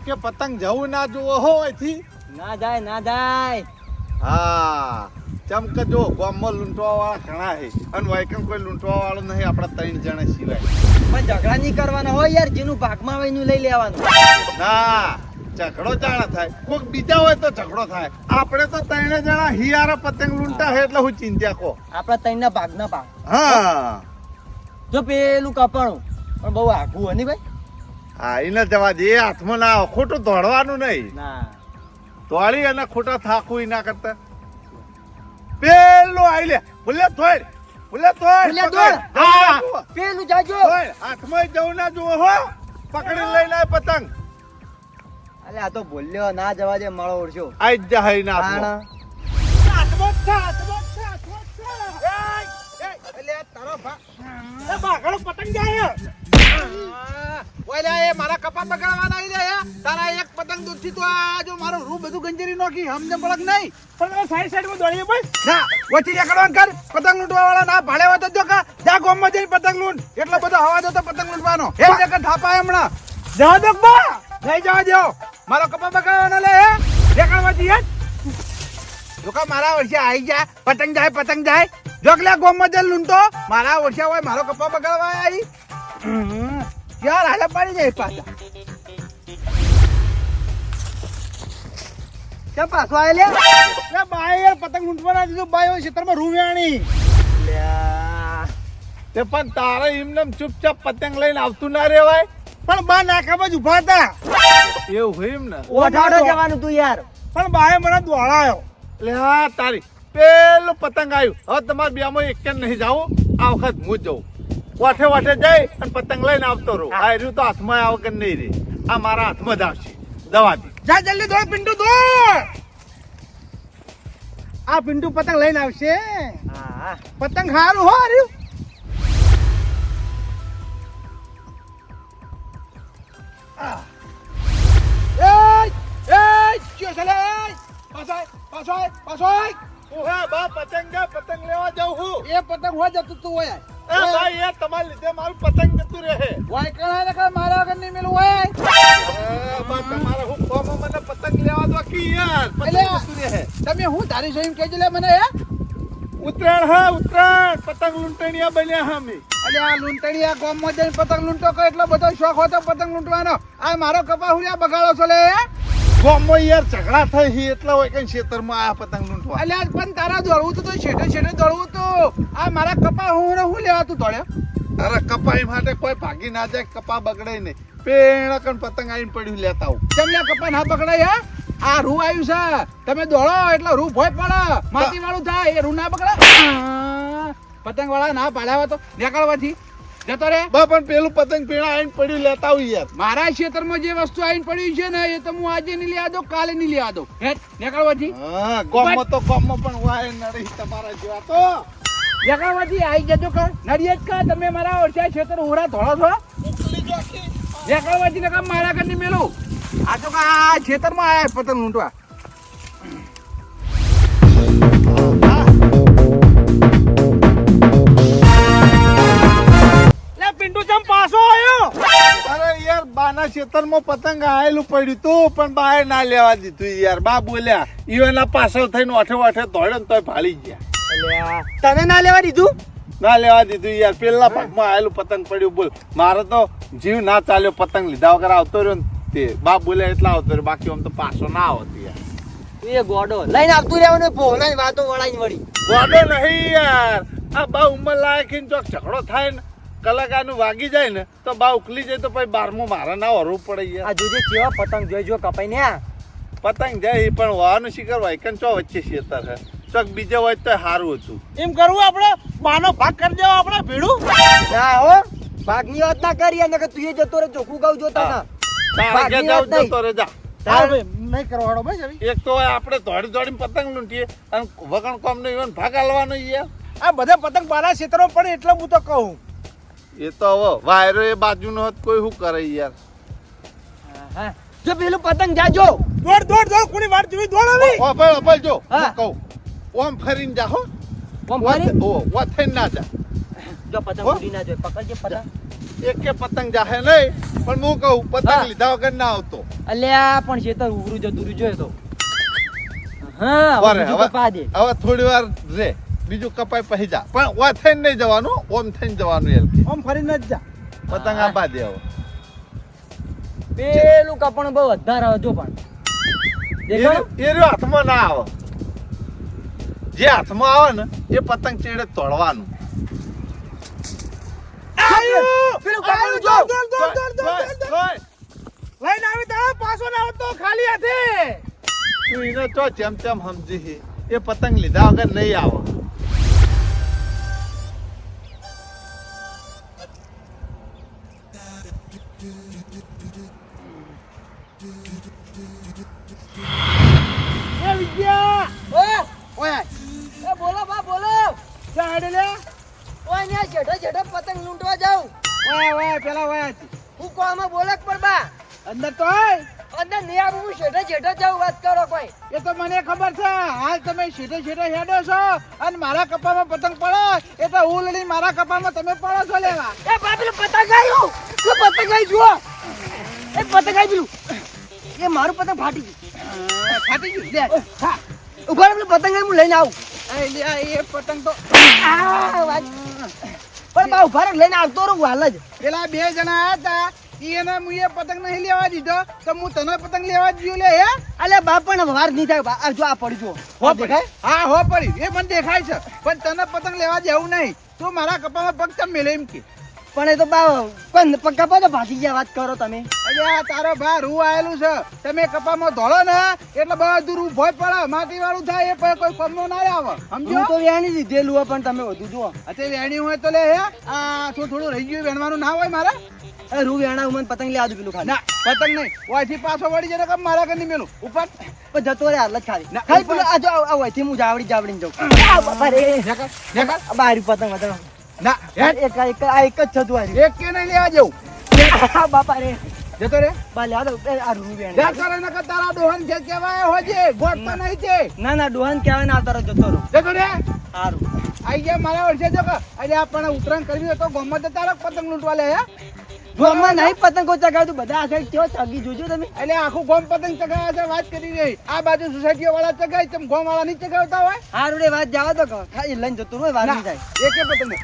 કે પતંગ જવું ના જોવો હો અહીંથી. ના જાય. હા ચમ કે જો ગામમાં લૂંટવા વાળા ઘણા છે અને વાયકમ કોઈ લૂંટવા વાળો નહીં આપણા 3 જણા સિવાય. પણ ઝઘડા નહીં કરવાના હોય યાર, જેનું ભાગમાં હોય એનું લઈ લેવાનું. ના ઝઘડો જાણા થાય, કોઈક બીજા હોય તો ઝઘડો થાય. આપણે તો 3 જણા હિયારા પતંગ લૂંટા છે એટલે હું ચિંતા કો. આપણા ત્રણના ભાગના ભાગ. હા જો પેલું કપાણું પણ બહુ આઘું હોય ને ભાઈ. હા એને જવા દે, હાથમાં ના આવે. ખોટું દોડવાનું નહીં. ના દોડી અને ખોટા થાકું ના કરતા. પેલું આઈ લે ભૂલે થોડ હા પેલું જાજો હાથમાં જવું ના જુઓ હો. પકડી લઈને આય પતંગ. અલે આ તો બોલ્યો ના જવા દે, મળો ઓળશો આઈ જ જાય ના પતંગ જાય ઓલા એ મારા કપા બગાડવાના આવી જાય તારા એક પતંગ દૂરથી તો આ જો મારું રૂ બધું ગંજરી નોખી હમને પડક નહીં પણ સાઈડ માં દોડીએ બસ ના વચ્ચે નીકળવાનું કર. પતંગ લૂંટવા વાળા ના ભાડે હોય તો જો કા જા ગોમમાં જઈને પતંગ લૂંટ. એટલો બધો હવા દો તો પતંગ લૂંટવાનો એ જગત થાપાય હમણાં જવા દો બા નહીં જવા દો. મારો કપા બગાડવાના લે હે નીકળવા જઈએ જોકા મારા વર્ષે આવી જાય પતંગ જાય જોકલે ગોમમાં જઈને લૂંટો. મારા વર્ષે હોય મારો કપા બગાડવા આવી યાર હાલે પડી જાય પાછા. ક્યાં પાછો આય લે બાય યાર પતંગ લૂંટવાના દીધું બાય ક્ષેત્રમાં રૂવ્યાણી તે પણ તારે એમને ચૂપચાપ પતંગ લઈને આવતું ના રેવાય. પણ બા નાકામાં જ ઉભા હતા એવું હોય એમ ને. ઓઠાડો જવાનું તું યાર. પણ બાએ મને દોડાયો. એટલે હા તારી પેલું પતંગ આવ્યું. હવે તમારે બેમાં એક નહીં જાવું. આ વખત હું જઉં. વાઠે જઈ અને પતંગ લઈને આવતો રહું. આ રહ્યું તો હાથમાં આ વગર નહીં રે. આ મારા હાથમાં જ આવશે. દવા દે જા જલ્દી દોડ પિન્ટુ દોડ. આ પિન્ટુ પતંગ લઈને આવશે. હા પતંગ હારું હો રહ્યું. પતંગ લેવા જાઉં છું. એ પતંગ હોય જતું તું હોય એ ભાઈ એ તમારા લીધે મારું પતંગ જતું રહે. વાય કણા ને મારા આગળ નહીં મેલું હોય. તમારે હું કોમો મને પતંગ લેવા દો કે યાર પતંગ જતું રહે. તમે હું તારી જોઈને કહેજો લે મને હે ઉત્તરાયણ પતંગ લૂંટણીયા બન્યા અમે. અલે આ લૂંટણીયા ગામમાં જઈને પતંગ લૂંટો કો એટલો બધો શોખ હતો પતંગ લૂંટવાનો. આ મારો કપા હુરિયા બગાડો છો લે. ગામમાં યાર ઝઘડા થઈ છે એટલે હોય કઈ ખેતરમાં આ પતંગ લૂંટવા. અલે આજ પણ તારા દોડવું તો છેટે દોડવું તો આ મારા કપા હું લેવા તું દોડ્યો. અરે કપાઈ માટે કોઈ ભાગી ના જાય. કપા બગડે નહીં. પેણ કણ પતંગ આવીને પડ્યું લેતા આવું. તમને કપા ના પકડાય હે. આ રૂ આવ્યું છે તમે દોડો એટલે રૂ ભોય પડે માટી વાળું થાય. એ રૂ ના પકડે. પતંગ વાળા ના પાડ્યા તો નીકળવાથી જતો રે. પણ પેલું પતંગ પેણા આવીને પડ્યું લેતા આવું યાર. મારા ક્ષેત્રમાં જે વસ્તુ આવીને પડ્યું છે ને એ તો હું આજે નહીં લેવા દઉં કાલે નહીં લેવા દઉં. હે નીકળવાથી હા ગામમાં તો ગામમાં પણ વાય નડી તમારા જેવા તો નીકળવાથી આવી જજો કર નડિયે જ કા તમે મારા ઓરછા ક્ષેત્ર હોરા ધોળો છો. નીકળવાથી નકા મારા ઘરની મેલું. આ તો આ ખેતરમાં આયા પતંગ લૂંટવા. લે પિન્ટુ ચમ પાછો આવ્યો. અરે યાર બાના ખેતરમાં પતંગ આયેલું પડ્યું તું પણ બાએ ના લેવા દીધું યાર. બા બોલ્યા ઈવના પાછળ થઈને વાઠે દોડ્યો ને તોય ભાળી ગયા. તને ના લેવા દીધું. ના લેવા દીધું યાર. પેલા ભાગમાં આયેલું પતંગ પડ્યું. બોલ મારે તો જીવ ના ચાલ્યો. પતંગ લીધા વગર આવતો રહ્યો ને તે બા બોલ્યા એટલા આવતો રહ્યો. બાકી આમ તો પાછો ના આવતો યાર. એ ગોડો લઈને આવતું રહેવાનું. ભોળા વાતો વળાઈ વળી ગોડો નહીં યાર. આ બા ઉંમર લાયક ચોક ઝઘડો થાય ને કલાકારનું વાગી જાય ને તો બા ઉકલી જાય તો પછી 12મું મારા ના વરવું પડે યાર. આ જોજે કેવા પતંગ જોઈજો કપાઈ ને. પતંગ જાય પણ વાનું શિખર વાયકન ચો વચ્ચે શેતર હે. ચોક બીજે હોય તો સારું હતું. એમ કરવું આપણે બાનો ભાગ કરી દેવો આપણે ભીડું. ના હો ભાગની વાત ના કરીએ ને કે તું એ જતો રે ચોખ્ખું ગાવ જોતા ના. તારે કે જાવ જતો રે જા. નહીં કરવાનો ભાઈ. એક તો આપણે દોડીને પતંગ લૂંટીએ અને વગણ કોમ નો ઈવન ભાગ આલવાનો યાર. આ બધા પતંગ બારા ક્ષેત્રો પડે એટલે હું તો કહું. એ તો હવે વાયરો એ બાજુનો હોત કોઈ શું કરે યાર. હા જો પેલું પતંગ જાજો. દોડ કોની વાર જોઈ દોડ આવી. ઓપલ જો હા. કહું ઓમ ફરીને જા હો. ઓમ ફરી ઓ થઈને ના જા. જો પતંગ હો? ઉડી ના જોઈએ પકડજે પતંગ. એક કે પતંગ જાહે નહીં પણ હું કહું પતંગ હા. લીધા વગર ના આવતો. અલ્યા પણ શેતર ઉભરું જતું રહ્યું જોઈએ તો. હા હવે બરે, બીજું કપા દે. હવે થોડી વાર રે બીજું કપાઈ પછી જા પણ વા થઈને નહીં જવાનું ઓમ થઈને જવાનું એલ કે આમ ફરીને જ જા. પતંગ આપા દે હવે પેલું કપણ બહુ વધારે હતો પણ દેખાયું? એ રહ્યો હાથમાં ના આવે જે હાથમાં આવે ને એ પતંગ ચેડે તોડવાનું પેલું કપાળું જો. જોય. લઈને આવી તારા પાછો ના આવતો ખાલી હાથે. તું એને તો જેમ તેમ સમજી છે. એ પતંગ લીધા વગર નહીં આવે એ વિદ્યા ઓય એ બોલો બા બોલો. જા હેડે લે. ઓય ને જેઠો જેઠો પતંગ લૂંટવા જાઉં. ઓય પેલા ઓય હું કોમાં બોલક પર બા અંદર તો આય. અંદર નહીં આવું હું શેઠે જેઠો જાઉં વાત કરો કોઈ. એ તો મને ખબર છે હાલ તમે સીધે સીધે હેડો છો અને મારા કપામાં પતંગ પડે એટલે હું લઈને મારા કપામાં તમે પડો છો લેવા. એ બા પેલું પતંગ આવ્યું. પેલું પતંગ આવી જુઓ. એ પતંગ આવી પેલું. એ મારું પતંગ ફાટી ગયું. ફાટી ગયું લે. હા ઉભા રહો, પેલું પતંગ આવી હું લઈને આવું. એ લે એ પતંગ તો આ વાત. પણ બા ઉભા રહો, લઈને આવતો રહું હાલ જ. પેલા બે જણા આયા હતા એને મુએ પતંગ નહીં લેવા દીધો તો હું તને પતંગ લેવા જ ગયો લે હે. અલે બા પણ વાર નહીં થાય બા. આ જો આ પડી જુઓ. હો દેખાય? હા હો પડી એ મને દેખાય છે પણ તને પતંગ લેવા જેવું નહીં તું મારા કપામાં પગ ચમ મેલે એમ કે. પણ એ તો બા કોઈ કપા તો ભાગી ગયા વાત કરો તમે. અલ્યા તારો ભા રૂ આયેલું છે તમે કપામાં ધોળો ને એટલે બધું રૂ ભોય પડે માટી વાળું થાય એ પછી કોઈ કોમનો ના આવે સમજો. હું તો વ્યાણી દીધેલું હોય પણ તમે વધુ જુઓ. અત્યારે વેણી હોય તો લે હે આ થોડું રહી ગયું વેણવાનું ના હોય મારે. અરે રૂ વ્યાણા મને પતંગ લેવા દો પેલું ખાલી. ના પતંગ નહીં ઓયથી પાછો વળી જતો કે મારા ઘરની મેલું ઉપર પણ જતો રે હાલ જ ખાલી. ના, ખાલી ઉપર. પેલું આ જો આ હોયથી હું જાવડી જાઉં. આ બાપા રે. નેકર. આ બારી પતંગ પતંગ. ના હેડ. આ એક જ થતું હારી. એક કે નહીં લેવા જવું આ બાપા રે. જતો રે બા લેવા દો. એ આ રૂ વ્યાણા. જતો રે નકર તારા ડોહન જે કહેવાય હોજે ગોઠતો નહીં તે ના ના ડોહાન કહેવાય ને આવતા રહો જતો રહો. જતો રે સારું. આઈ ગયા મારા વર્ષે જો કે અરે આપણે ઉત્તરાયણ કરવી હોય તો ગમત તારા પતંગ લૂંટવા લે હે ગોમમાં નહીં પતંગો ચગાવતું બધા આ સાઈડ કેવો ચગી જોજો તમે. એટલે આખું ગોમ પતંગ ચગાવે છે વાત કરી રહી આ બાજુ સોસાયટીઓ વાળા ચગાય તેમ ગોમ વાળા નહીં ચગાવતા હોય હારું રે વાત જવા દો ખાલી લઈને જતો રહો વાર નહીં જાય. એકે પતંગ નહીં.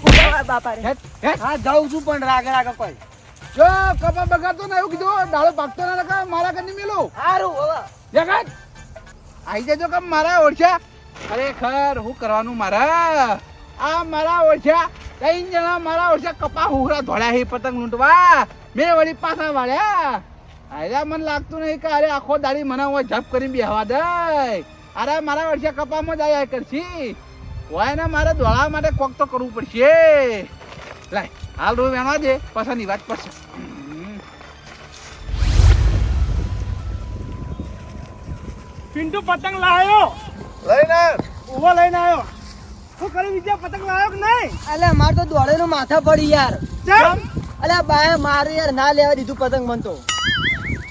ઉભા બાપા રે. હેટ, હેટ. હા જાઉં છું પણ રાગ રાગ કોઈ. જો કપા બગાડતો ને એવું કીધું ડાળો પાકતો ના નકા મારા ઘરની મેલું હારું હવે. જગત આઈ જજો કે મારા ઓળખ્યા ખરેખર હું કરવાનું મારા આ મારા ઓળખ્યા 3 જણા મારા ઓળખ્યા કપા હુહરા ધોળ્યા હે પતંગ લૂંટવા મેં વળી પાછા વાળ્યા અરે મને લાગતું નહીં કે અરે આખો દાડી મને હું ઝપ કરીને બેહવા દે અરે મારા ઓળખ્યા કપામાં જ આયા કરશી હોય ને મારે ધોળા માટે કોક તો કરવું પડશે લાય હાલ રૂ વેણવા દે પાછાની વાત પડશે પિન્ટુ પતંગ લાવ્યો લઈને ઉભો લઈને આવ્યો શું કરી વિદ્યા પતંગ લાવ્યો કે નહીં અલે માર તો દોડે નું માથા પડી યાર. કેમ અલે બાય મારે યાર ના લેવા દીધું પતંગ મન તો.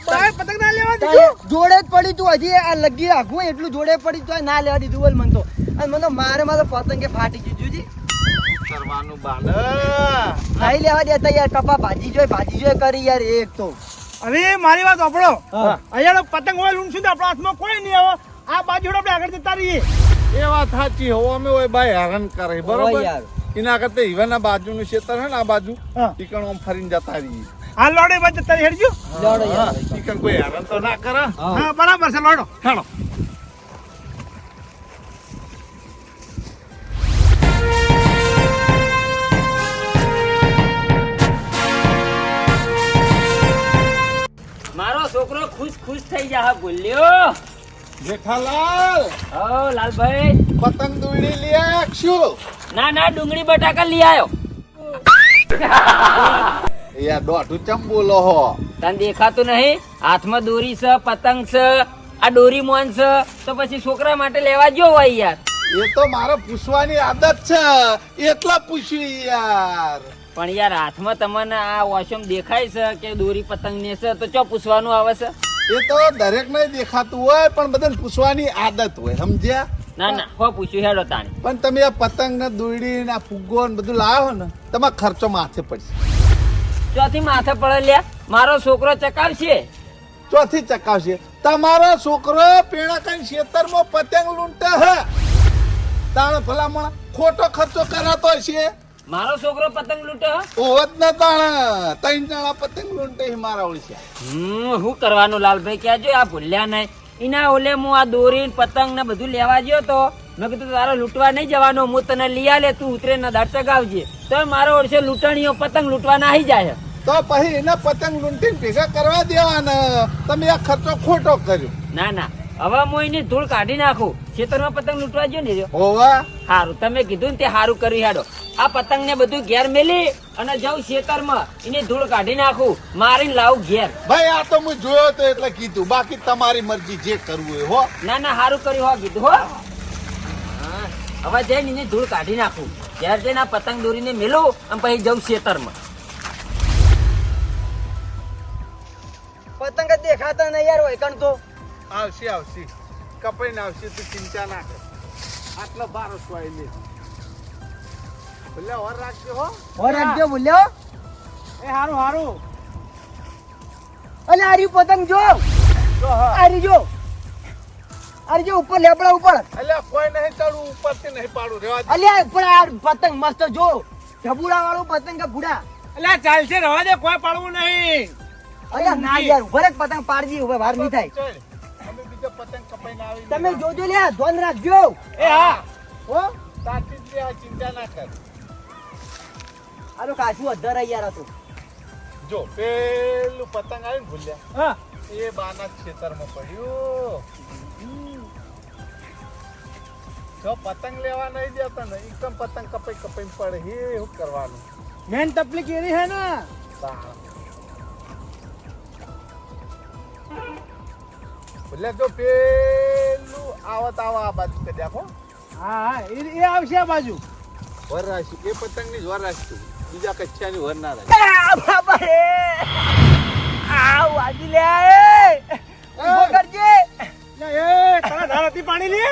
બાય પતંગ ના લેવા તારે દીધું જોડે જ પડી તું હજી આ લગી રાખું એટલું જોડે પડી તો ના લેવા દીધું બોલ મન તો. અને મને તો મારે પતંગે ફાટી ગયું જોજી. કરવાનું બાલ ખાઈ લેવા દેતા યાર કપા ભાજી જોઈ કરી યાર એક તો. હવે મારી વાત સાંભળો હા. અહીંયા પતંગ હોય લૂંટશું તો આપણા હાથમાં કોઈ નહીં આવે આ બાજુ આપણે આગળ જતા રહીએ એ વાત સાચી હો અમે ઓય ભાઈ હેરાન કરે હોય બરોબર યાર. એના કરતા ઈવાના બાજુનું ખેતર છે ને આ બાજુ હા. ઈકણ આમ ફરીને જતા રહીએ આ લોડે બાજુ જતા રહી હેડજો લોડો યાર. ઈકણ કોઈ હેરાન તો ના કરે હા બરાબર છે લોડો હેડો મારો છોકરો ખુશ ખુશ થઈ જા બોલ્યો. જેઠાલાલ ઓ લાલભાઈ પતંગ દોડી લઈ આવીશું ના ના ડુંગળી બટાકા લઈ આવ્યો. યાર દોઢું ચમ બોલો હો તને દેખાતું નહીં હાથમાં દોરી છે પતંગ છે આ દોરી મોન છે તો પછી છોકરા માટે લેવા જો હોય યાર. એ તો મારે પૂછવાની આદત છે એટલા પૂછ્યું યાર પણ યાર હાથમાં તમને આ વોશમ દેખાય છે કે દોરી પતંગ ને છે તો ચો પૂછવાનું આવે છે. એ તો દરેક ને દેખાતું હોય પણ બધાને પૂછવાની આદત હોય સમજ્યા ના ના હો પૂછ્યું હેડો તાણી. પણ તમે આ પતંગ ને દોરડી ને આ ફુગ્ગો ને બધું લાવો ને તમારે ખર્ચો માથે પડશે. ચોથી માથે પડે લ્યા મારો છોકરો ચકાવશે. ચોથી ચકાવશે તમારો છોકરો પેણા કઈ ખેતરમાં પતંગ લૂંટે હે તાણે ભલામણ ખોટો ખર્ચો કરાતો હશે. મારો છોકરો પતંગ લૂંટે હો? ઓત ને તાણે 3 જણા પતંગ લૂંટે હે મારા ઓળશે. શું કરવાનું લાલભાઈ કહેજો આ ભૂલ્યા નહીં. એના ઓલે હું આ દોરી પતંગ ને બધું લેવા ગયો તો મેં કીધું તારે લૂંટવા નહીં જવાનું હું તને લઈ આલે તું ઉતરે ના દાડ ચગાવજે તો મારો વર્ષે લૂંટણીઓ પતંગ લૂંટવા નાહી જાય. તો પછી એને પતંગ લૂંટીને ભેગા કરવા દેવાના. તમે આ ખર્ચો ખોટો કર્યો. ના ના હવે હું એની ધૂળ કાઢી નાખું ખેતરમાં પતંગ લૂંટવા ગયો ને હોવા સારું તમે કીધું ને તે સારું કરી હેડો. આ પતંગ ને બધું ઘેર મેલી અને જાઉં ખેતરમાં એની ધૂળ કાઢી નાખું મારીને લાવું ઘેર. ભાઈ આ તો હું જોયો તો એટલે કીધું બાકી તમારી મરજી જે કરવું હોય હો. ના ના સારું કર્યું હો કીધું હો. હા, હવે જઈને એની ધૂળ કાઢી નાખું ઘેર જઈને આ પતંગ દોરીને મેલું અને પછી જાઉં ખેતરમાં. પતંગ જ દેખાતા નહીં યાર હોય કણ તો. આવશે આવશે કપાઈને આવશે તું ચિંતા ના કર. આટલો બારો સ્વાય લે ભલે ઓર રાખજો હો. હો રાખજો ભૂલ્યો. એ હારું હારું. અને આરી પતંગ જો જો હા આરી જો ઉપર લેબડા ઉપર. અલ્યા કોઈ નહીં ચડવું ઉપરથી નહીં પાડું રેવા દે. અલ્યા પણ આ પતંગ મસ્ત જો ઢબુડા વાળું પતંગ કે ભૂડા. એટલે ચાલશે રવા દે કોઈ પાડવું નહીં. અલ્યા ના યાર ઉભરે પતંગ પાડજી હવે વાર નહીં થાય. ચલ, અમે બીજો પતંગ કપાઈને આવી તમે જોજો લ્યા ધ્યાન રાખજો. એ હા હો તાકી જ લે, ચિંતા ના કર. આનો કાચું અધર યાર હતું. જો પેલું પતંગ આવીને ભૂલ્યા હા એ બાના ખેતરમાં પડ્યું. જો પતંગ લેવા નહીં દેતા ને એકદમ પતંગ કપાઈ કપાઈને પડે હે શું કરવાનું. મેન તકલીફ એની હે ને. ભૂલ્યા જો પેલું આવત આવા આ બાજુ કે દેખો હા હા એ આવશે આ બાજુ. વર રાશી એ પતંગની જ વર રાશી બીજા કચ્છાની વર ના રાશી. આ બાબા રે આ વાજી લે ઉભો કરજે. એ તારા ધારાથી પાણી લે.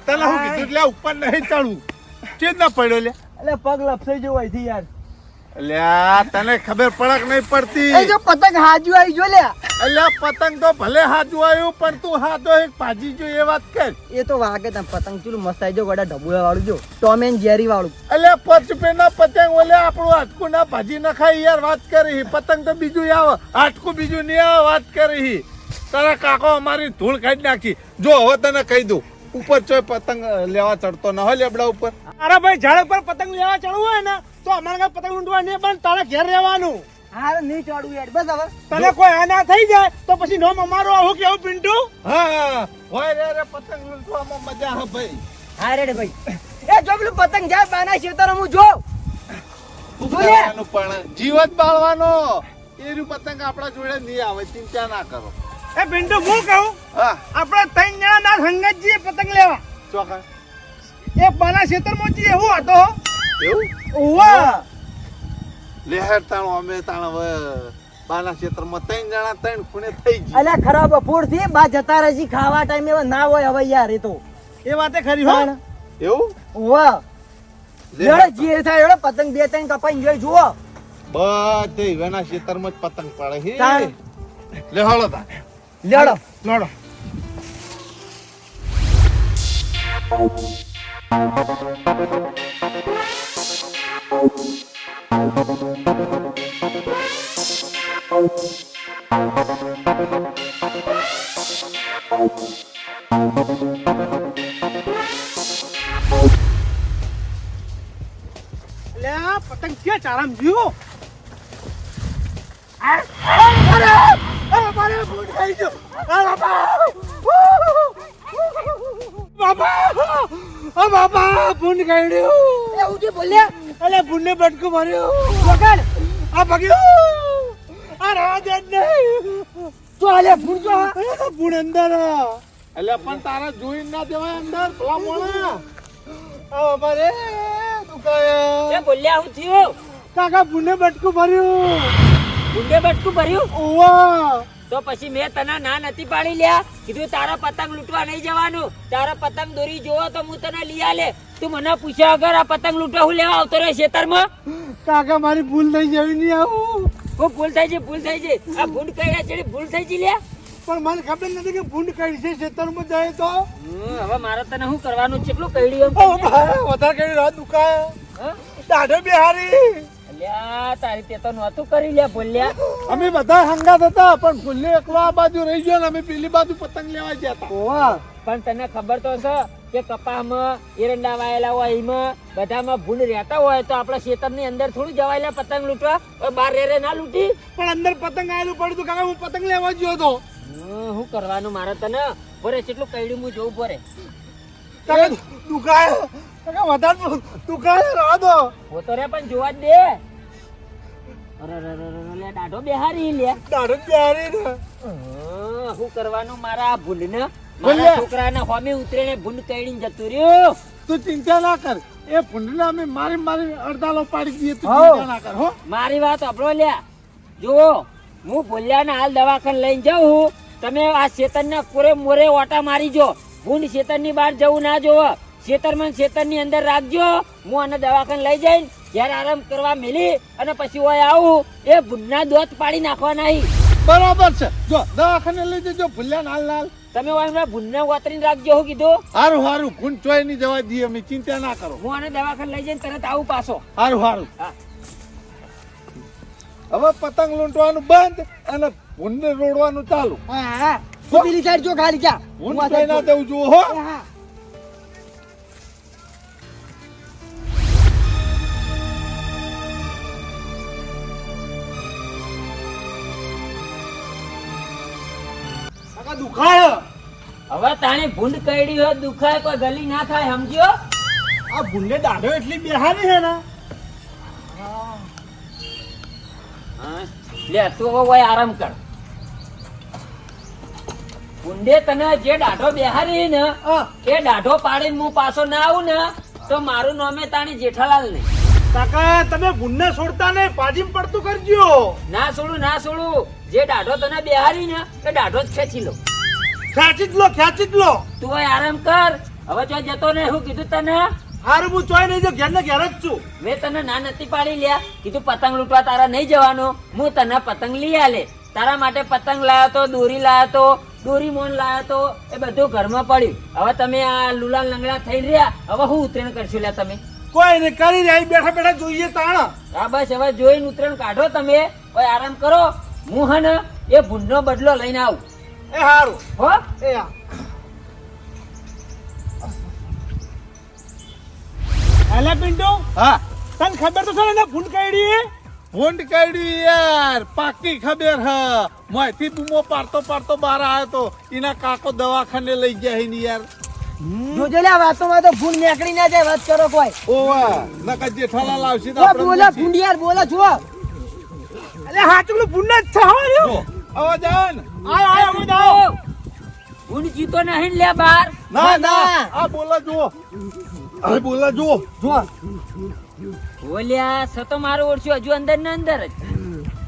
તને હું કીધું લે ઉપર નહીં ચડવું ચેજ ના પડ્યો લે. એટલે પગ લપસાઈ જવો અહીંથી યાર. અલ્યા તને ખબર પડક નહીં પડતી. એ જો પતંગ હાજુ આવી જો લ્યા. અલ્યા પતંગ તો ભલે હાજુ આવ્યું પણ તું હાથો એક ભાજી જો એ વાત કર. એ તો વાગે તમ પતંગ ચૂલું મસ્ત આવી જો ગોડા ઢબુડા વાળું જો ટોમ એન્ડ જેરી વાળું. અલ્યા 5 રૂપિયાના પતંગ ઓલે આપણું હાટકું ના ભાજી ના ખાઈ યાર વાત કરી. પતંગ તો બીજું આવે હાટકું બીજું નહીં આવે વાત કરી. તારા કાકો અમારી ધૂળ કાઢી નાખી. જો હવે તને કહી દઉં ઉપર ચોય પતંગ લેવા ચડતો ન હોય લેબડા ઉપર. અરે ભાઈ ઝાડ ઉપર પતંગ લેવા ચડવું હોય ને તો અમારે કાંઈ પતંગ લૂંટવા નહીં પણ તારે ઘેર રહેવાનું. હારે નહીં ચડવું યાર બસ હવે. તને કોઈ આના થઈ જાય તો પછી નોમ અમારો આવું કેવું પિન્ટુ. હા હોય રે પતંગ લૂંટવામાં મજા હા ભાઈ. હા રેડે ભાઈ. એ જો પેલું પતંગ જાય બાના શેતર હું જો. ઉગાડવાનું પણ જીવ જ બાળવાનો. એ રહ્યું પતંગ આપણા જોડે નહીં આવે ચિંતા ના કરો. એ પિન્ટુ હું કહું હા આપણે 3 જણા ના સંગત જઈએ પતંગ લેવા. ચોખા એક બાના ક્ષેત્રમાં જઈએ એવું હતો. એવું ઓવા લેહેર તાણો અમે તાણ હવે બાના ક્ષેત્રમાં 3 જણા 3 ખૂણે થઈ ગઈ. અલ્યા ખરાબ બપોર થી બા જતા રહી ખાવા ટાઈમે હવે ના હોય હવે યાર એ તો. એ વાતે ખરી હો. એવું ઓવા લેડે જે થાય લેડે પતંગ 2-3 કપાઈને જોઈ જુઓ. બધે વેના ક્ષેત્રમાં જ પતંગ પડે હે. તાણ. લે હાલો તા લેડો લડો. લે પતંગ ક્યાં ચારામ જીવો. મારે ફૂટ ખાઈ ગયો. બાબા બાબા ફૂટ ખાઈ એવું જે બોલ્યા અલે ફૂટને બટકું માર્યું. પકડ આ ભાગ્યો આ રવા દે નહીં. તો આલે ફૂટ જો ફૂટ અંદર. એટલે પણ તારા જોઈ ના દેવાય અંદર ભલા મોણા. બાબા રે દુકાયા. એ બોલ્યા હું થયું કાકા ફૂટને બટકું ભર્યું. ગુંડે બટકું ભર્યું. ઓવા તો પછી મેં તને ના નથી પાડી લ્યા. કીધું તારા પતંગ લૂંટવા નહીં જવાનું, તારા પતંગ દોરી જોવો તો હું તને લઈ આલે. તું મને પૂછ્યા વગર આ પતંગ લૂંટવા હું લેવા આવતો રહ્યો ખેતરમાં? કાકા મારી ભૂલ થઈ જવી નહીં આવું. હું ભૂલ થઈ છે, ભૂલ થઈ છે. આ ભૂંડ કઈડા ચડી ભૂલ થઈ છે લ્યા. પણ મને ખબર નથી કે ભૂંડ કઈ છે ખેતરમાં જાય તો. હવે મારે તને શું કરવાનું? કેટલું કઈડ્યું વધારે કઈ રાત દુખાય. દાઢે બિહારી. અલ્યા તારી તે તો નહોતું કરી લ્યા ભૂલ્યા. અમે બધા હંગાત હતા પણ ભૂલે એકલો આ બાજુ રહી ગયો ને અમે પેલી બાજુ પતંગ લેવા ગયા હતા. પણ તને ખબર તો છે કે કપામાં એરંડા વાયેલા હોય એમાં બધામાં ભૂંડ રહેતા હોય તો આપણા ખેતરની અંદર થોડું જવાયેલા પતંગ લૂંટવા બહાર રે ના લૂંટી. પણ અંદર પતંગ આવેલું પડ્યું કાકા હું પતંગ લેવા ગયો હતો. શું કરવાનું મારે તને? બોરે કેટલું કઈડ્યું હું જોઉં બોરે. દુખાય વધારે દુખાય રહો દો. હું તો રે પણ જોવા જ દે. અરે દાઢો બેહારી લે. દાઢે બિહારી ને શું કરવાનું મારા આ ભૂંડને? મારા છોકરાને હોમે ઉતરીને ભૂંડ કઈડીને જતું રહ્યું. તું ચિંતા ના કર. એ ભૂંડને અમે મારી અડધાલો પાડી દઈએ. તું ચિંતા ના કર હો. મારી વાત સાંભળો લ્યા. જુઓ હું ભૂલ્યાને હાલ દવાખાને લઈને જાઉં. તમે આ ખેતરના પૂરે મોરે ઓટા મારી જો. ભૂંડ ખેતરની બહાર જવું ના જોવો. ખેતરમાં ખેતરની અંદર રાખજો. હું આને દવાખાને લઈ જઈને ઘેર આરામ કરવા મેલી અને પછી ઓય આવું. એ ભૂંડના દોત પાડી નાખવા નહીં. બરાબર છે. જો દવાખાને લઈ જજો ભૂલ્યા હાલ હાલ. તમે ઓય ભૂંડને વાતરીને રાખજો. હું કીધું હારું હારું ભૂંડ ચોય નહીં જવા દઈએ અમે. ચિંતા ના કરો. હું આને દવાખાને લઈ જઈને તરત આવું પાછો. હારું હારું. હા. હવે પતંગ લૂંટવાનું બંધ અને ભૂંડને રોડવાનું ચાલુ. હા તું પેલી સાઈડ જો ખાલી જા. ભૂંડ ચોય ના દેવું જુઓ હો. હા કાકા દુખાય. હવે તાણી ભૂંડ કઈડી હોય દુખાય કોઈ ગલી ના થાય સમજ્યો. આ ભૂંડને દાઢો એટલી બેહારી છે ને. લે તું હવે ઓય આરામ કર. ભૂંડે તને જે દાઢો બેહારી ને એ દાઢો પાડીને હું પાછો ના આવું ને તો મારું નામે તાણી જેઠાલાલ નહીં. કાકા તમે ભૂંડને છોડતા ને પાજીમ પડતું કરજો. ના છોડું ના છોડું. જે દાઢો તને બેહારી ને એ દાઢો જ ખેંચી લો. ખેંચી જ લો. તું ઓય આરામ કર. હવે જો જતો ને શું કીધું તને? હારું હું ચોય નહીં જો ઘેર ને ઘેર જ છું. મેં તને ના નથી પાડી લ્યા. કીધું પતંગ લૂંટવા તારા નહીં જવાનું. હું તને પતંગ લઈ આલે. તારા માટે પતંગ લાયો તો, દોરી લાયો તો, દોરી મોન લાયો તો, એ બધું ઘરમાં પડ્યું. હવે તમે આ લુલા લંગડા થઈ રહ્યા. હવે હું ઉતરેણ કરશું લ્યા તમે? કોઈ ને કરી રહી બેઠા બેઠા જોઈએ તાણ. હા બસ હવે જોઈને ઉતરેણ કાઢો તમે. ઓય આરામ કરો. હું હે ને એ ભૂંડનો બદલો લઈને આવું. એ હારું. હો એ હા. અલા પિન્ટુ, હા તને ખબર તો છે ને ભૂંડ કઈડી? ભૂંડ કાઢી યાર પાકી ખબર હ. મોયથી બૂમો પાડતો બહાર આવ્યો તો એના કાકો દવાખાને લઈ ગયા હે ને યાર. જોજો લે વાતોમાં તો ભૂંડ નીકળી ના જાય. વાત કરો કોઈ. ઓવા નકા જેઠાલાલ આવશે તો ઓ આપણે બોલા ભૂંડ યાર બોલા છો. અલે હાચું ભૂંડ જ છે હો. આવો જાન. આય અમે જાઓ. ભૂંડ જીતો નહીં લે બાર. ના આ બોલા જુઓ. અરે બોલા જુઓ. બોલ્યા સતો મારું ઓળખ્યું હજુ અંદર ને અંદર જ.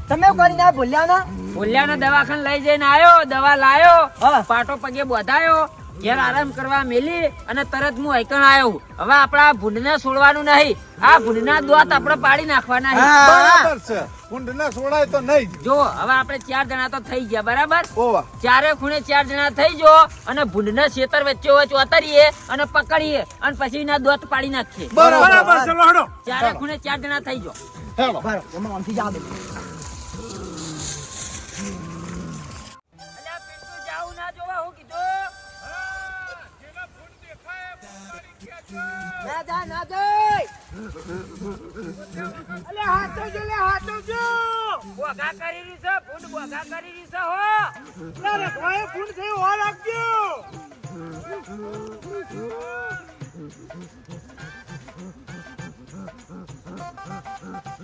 તમે કરી ના ભૂલ્યા ના. બોલ્યાનો દવાખાને લઈ જઈને આવ્યો. દવા લાયો. હા. પાટો પગે બોધાયો. ઘેર આરામ કરવા મેલી અને તરત હું હૈકણ આવ્યો. હવે આપડા ભૂંડને છોડવાનું નહીં. આ ભૂંડના દોત આપણે પાડી નાખવાના છે. બરાબર છે. ભૂંડને છોડાય તો નહીં. જો હવે આપણે 4 જણા તો થઈ ગયા બરાબર. ઓવા ચારે ખૂણે 4 જણા થઈ જો અને ભૂંડના ખેતર વચ્ચે વચ્ચે ઉતારીએ અને પકડીએ અને પછી એના દોત પાડી નાખીએ. બરાબર છે લોડો. ચારે ખૂણે 4 જણા થઈ જો. હેલો. બરાબર એમાં આમથી જા દે. અલ્યા પિન્ટુ જાવું ના જોવા હું કીધું. ના જા ના જઈ. અલે હાથો જો લે હાથો જો. બોગા કરી રહી છે ભૂંડ બોગા કરી રહી છે હો. ના રખવાય ભૂંડ થઈ હો રાખજો.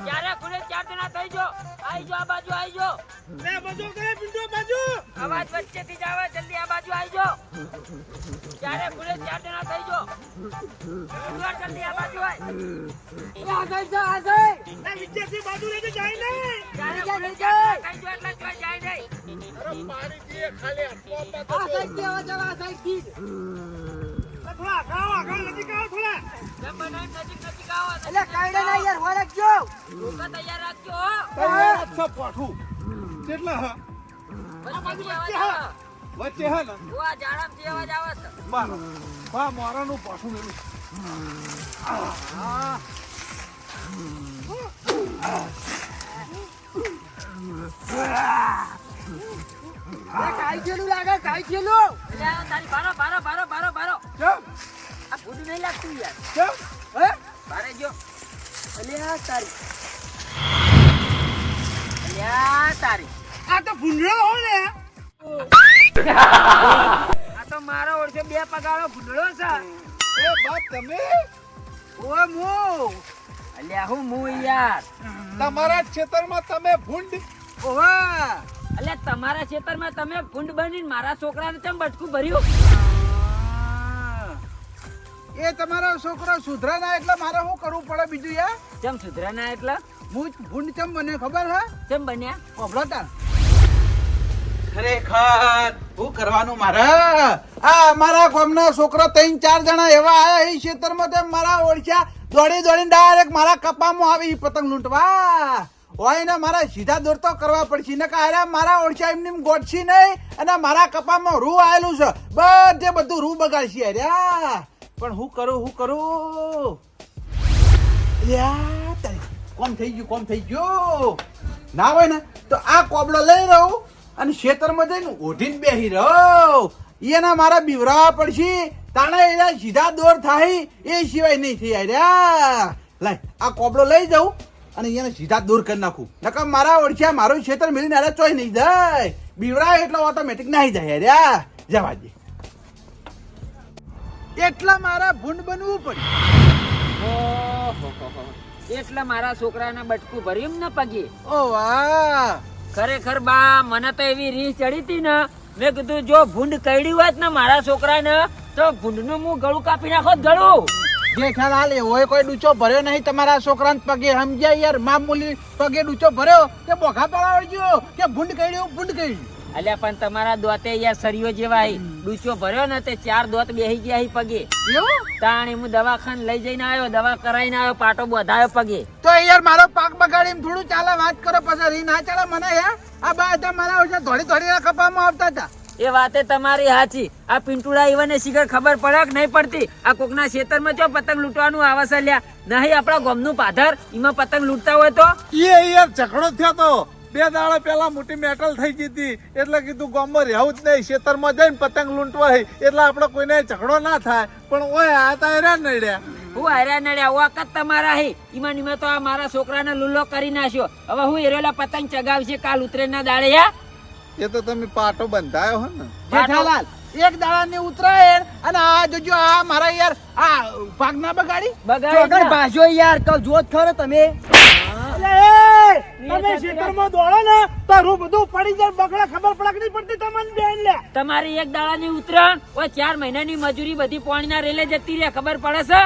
ચારે ખૂણે ચાર જણા થઈ જો. આઈ જો આ બાજુ આઈ જો. અવાજ વચ્ચેથી જ આવે, જલ્દી આ બાજુ આઈ જો. ચારે પૂરે ચાર જણા થઈ જો. જલ્દી આ બાજુ આય. ચારે પૂરે ચાર જણા થઈ જો એટલે કોઈ જાય નહીં. જેમ બનાવીને નજીક નજીક આવો. એટલે કાયદા ના યાર વળગજો. ડોકા તૈયાર રાખજો હો. કેટલા હા વચ્ચેથી અવાજ આવે. વચ્ચે હા ને જો આ જાડામાંથી અવાજ આવે છે. મારો હા મારાનું પાછું મેલું કાઈ છેલું લાગે, કાઈ છેલું. એટલે આ તારી બારો બારો બારો બારો બારો. કેમ આ ભૂંડ નહીં લાગતું યાર. કેમ હે? બારે જો. અલ્યા તારી. અલ્યા તારી. આ તો ભૂંડળો હો ને. આ તો મારો ઓળખે બે પગાળો ભૂંડળો છે. એ બાપ તમે ઓય મો. અલ્યા હું યાર. તમારા ખેતરમાં તમે ભૂંડ ઓવા. અલ્યા તમારા ખેતરમાં તમે ભૂંડ બનીને મારા છોકરાને કેમ બટકું ભર્યું? એ તમારો છોકરો સુધરા ના એટલે મારે શું કરવું પડે બીજું યાર? કેમ સુધરાના એટલે? હું ભૂંડ ચમ બને ખબર હે? કેમ બન્યા? ઓભળતા ખરેખર શું કરવાનું મારે? આ મારા ગામના છોકરા 3-4 જણા એવા આયા એ ખેતરમાં તે મારા ઓળખ્યા દોડી દોડીને ડાયરેક્ટ મારા કપામાં આવી ઈ પતંગ લૂંટવા. હોય ને મારા સીધા દોરતો કરવા પડશે ને કે મારા ઓળખ્યા એમની ગોઠશી નહીં અને મારા કપામાં રૂ આવેલું છે બધું રૂ બગાડશી અર્યા. પણ હું કરું યા તારી કોમ થઈ ગયું ના હોય ને તો આ કોબળો લઈ રહું અને ખેતરમાં જઈને ઓઢીને બેસી રહો. એના મારા બીવરાવા પડશે તાણે એના સીધા દોર થાય એ સિવાય નહીં થઈ રહ્યા. લાય આ કોબળો લઈ જાઉં અને એને સીધા દૂર કરી નાખું નકર મારા ઓળખ્યા મારું ખેતર મિલીને અરે ચોય નહીં જાય. બીવરાય એટલે ઓટોમેટિક નાહી જાય રહ્યા. જવા દે એટલા મારા ભૂંડ બનવું પડ્યું. ઓહોહોહો. એટલે મારા છોકરાને બટકું ભર્યું એમ ને પગે. ઓ વાહ. ખરેખર બા મને તો એવી રીસ ચડી હતી ને મેં કીધું જો ભૂંડ કઈડ્યું હોત ને મારા છોકરાને તો ભૂંડનું હું ગળું કાપી નાખો ગળું. જે ખ્યાલ હાલ એવો કોઈ ડૂચો ભર્યો નહીં તમારા છોકરાને પગે સમજ્યા યાર. મામૂલી પગે ડૂચો ભર્યો કે બોખા પડાવજો કે ભૂંડ કઈડ્યું. અલ્યા પણ તમારા દોતે યાર સરિયો જેવા ડૂચો ભર્યો ને તે 4 દોત બેહી ગયા હી પગે. એવું તાણી હું દવાખાને લઈ જઈને આવ્યો, દવા કરાઈને આવ્યો, પાટો બધાયો પગે. તો યાર મારો પાક બગાડીને થોડું ચાલે વાત કરો પછી રી ના ચાલે મને યાર. આ બધા મારા ઓછા થોડી કપામાં આવતા હતા. એ વાતે તમારી સાચી. આ પિંટુડા ઈવને શિખર ખબર પડે કે નહીં પડતી? આ કોકના ખેતરમાં જો પતંગ લૂંટવાનું આવે છે લ્યા. નહીં આપણા ગામનું પાધર એમાં પતંગ લૂંટતા હોય તો યાર ઝઘડો થયો તો 2 દાડા પહેલા મોટી મેટલ થઈ ગઈ હતી એટલે કીધું ગામમાં રહેવું જ નહીં, ખેતરમાં જઈને પતંગ લૂંટવા એટલે આપણે કોઈને ઝઘડો ના થાય. પણ ઓય આ તો હેરાન નડ્યા. હું હાર્યા નડ્યા વખત તમારા હે ઈમાં નિમે તો આ મારા છોકરાને લુલ્લો કરી નાખ્યો. હવે હું એરેલા પતંગ ચગાવશે કાલ ઉતરેના દાડે યા. એ તો તમે પાટો બંધાયો હો ને. જેઠાલાલ એક દાડાની ઉતરાયણ અને આ જોજો આ મારા યાર આ પાક ના બગાડી. ચોગર ભાજો યાર કહો જોત ખરો તમે. તમે ખેતરમાં દોડો ને તો રૂ બધું પડી જાય બગડા ખબર પડે કે નહીં પડતી તમને બેન લે. તમારી એક દાડાની ઉતરાણ ઓય 4 મહિનાની મજૂરી બધી પાણીના રેલે જતી રહે ખબર પડે છે?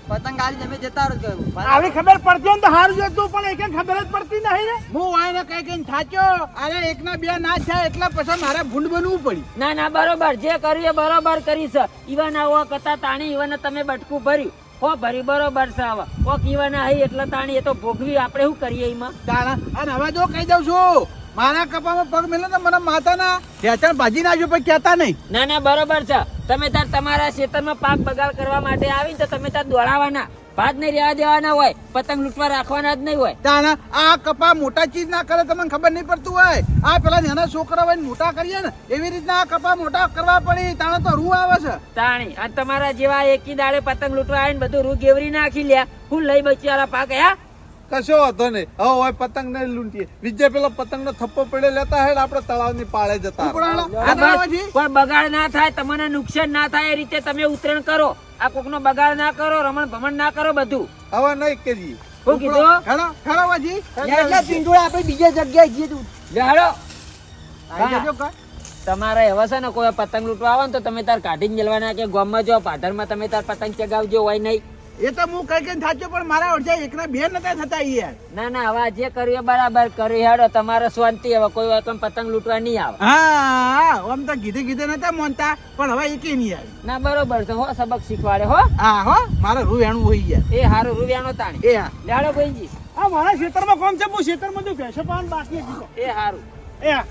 પતંગ આલી તમે જતા રહો. આવી ખબર પડતી હોય તો હારું જોતું પણ એક ખબર જ પડતી નહીં ને. હું વાયને કઈ થાક્યો અરે એકના બે ના થાય એટલે પછી મારે ભૂંડ બનવું પડી. ના બરોબર જે કર્યું એ બરોબર કરી છે. ઈવાના ઓ કતા તાણી ઈવાને તમે બટકું ભર્યું હો ભરી બરોબર છે. હવે ઓ ઈવાના હઈ એટલે તાણી એ તો ભોગવી આપણે શું કરીએ એમાં. તારા અને હવે જો કહી દઉં છું મારા કપામાં પગ મેલો તો મને માતાના ખેતર ભાજી નાખ્યો પણ કહેતા નહીં. ના બરોબર છે. તમે તાર તમારા ખેતરમાં પાક બગાડ કરવા માટે આવીને તો તમે તાર દોડાવાના, ભાત નહીં રહેવા દેવાના હોય, પતંગ લૂંટવા રાખવાના જ નહીં હોય. તાના આ કપા મોટા ચીજ ના કરે તમને ખબર નહીં પડતું હોય. આ પેલા નાના છોકરા હોય મોટા કરીએ ને એવી રીતના આ કપા મોટા કરવા પડી તાણે તો રૂ આવે છે. તાણી આ તમારા જેવા એકી દાડે પતંગ લૂંટવા આવીને બધું રૂ ગેવરી નાખી લ્યા. હું લઈ બચ્યા પાક હે કશો વાંધો નહીં. હવે હોય પતંગ નહીં લૂંટીએ. બીજે પેલો પતંગ નો થપ્પો પડે લેતા હે આપણે તળાવની પાળે જતા. આ બસ કોઈ બગાડ ના થાય, તમને નુકસાન ના થાય એ રીતે તમે ઉતરણ કરો. આ કોકનો બગાડ ના કરો, રમણ ભમણ ના કરો બધું. હવે નહીં કરીએ. શું કીધું હેલો હેલો વાજી એટલે પિંડોળા આપણે બીજા જગ્યાએ જઈએ તું લેહાડો આવી જજો કા તમારે એવા છે ને કોઈ પતંગ લૂંટવા આવે ને તો તમે તાર કાઢીને જલવાના કે ગામમાં જો પાટણમાં તમે તાર પતંગ ચગાવજો હોય નહીં એ તો હું કઈ થાચો પણ મારા અડધા એકના બે નતા થતા યાર ના ના હવે જે કર્યું એ બરાબર કર્યું હેડો તમારે શાંતિ હવે કોઈ વાર તમે પતંગ લૂંટવા નહીં આવે હા આમ તો કીધે નતા માનતા પણ હવે એકે નહીં આવે ના બરોબર છે હો સબક શીખવાડે હો હા હો મારે રૂ વેણું હોય યાર એ હારું રૂપિયાનો તાણી એ હા લેહાડો ભાઈજી આ મારા ખેતરમાં કોમ છે હું ખેતરમાં તો ભેંસો પાન બાકી હતી. એ હારું એ હા.